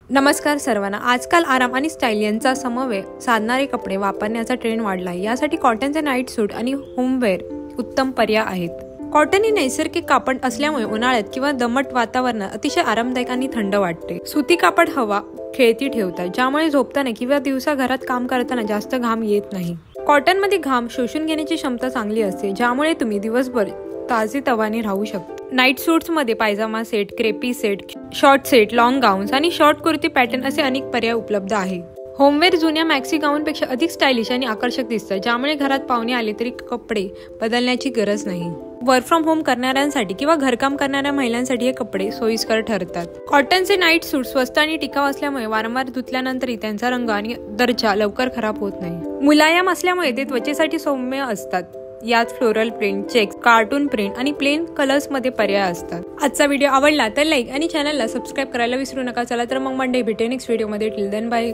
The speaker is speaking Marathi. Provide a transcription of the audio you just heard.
नमस्कार सर्वांना। आजकाल आराम आणि स्टाईल यांचा समन्वय साधणारे कपडे वापरण्याचा ट्रेंड वाढला आहे। यासाठी कॉटनचे नाईट सूट आणि होमवेअर उत्तम पर्याय आहेत। कॉटन ही नैसर्गिक कापड असल्यामुळे उन्हाळ्यात किंवा दमट वातावरणात अतिशय आरामदायक आणि थंड वाटते। सुती कापड हवा खेळती ठेवतात, ज्यामुळे झोपताना किंवा दिवसा घरात काम करताना जास्त घाम येत नाही। कॉटन मध्ये घाम शोषून घेण्याची क्षमता चांगली असते, ज्यामुळे तुम्ही दिवसभर ताजेतवाने राहू शकता। नाईट सूट्स मध्ये pyjama set, crepe set, short set, long gowns आणि शॉर्ट कुर्ती पॅटर्न असे अनेक पर्याय उपलब्ध आहे। होमवेअर जुन्या मॅक्सी गाऊनपेक्षा अधिक स्टायलिश आणि आकर्षक दिसतात, ज्यामुळे घरात पाहुणे आले तरी कपडे बदलण्याची गरज नाही। वर्क फ्रॉम होम करणाऱ्यांसाठी किंवा घरकाम करणाऱ्या महिलांसाठी हे कपडे सोयीस्कर ठरतात। कॉटनचे नाईट सूट स्वस्त आणि टिकाऊ असल्यामुळे वारंवार धुतल्यानंतरही त्यांचा रंग आणि दर्जा लवकर खराब होत नाही। मुलायम असल्यामुळे ते त्वचेसाठी सौम्य असतात। यात floral print, checks, cartoon print आणि प्लेन कलर्स मध्ये पर्याय असतात। आजचा व्हिडिओ आवडला तर लाईक आणि चॅनलला सबस्क्राईब करायला विसरू नका। चला तर मग मंडे भेटू नेक्स्ट व्हिडिओ मध्ये। Till then bye.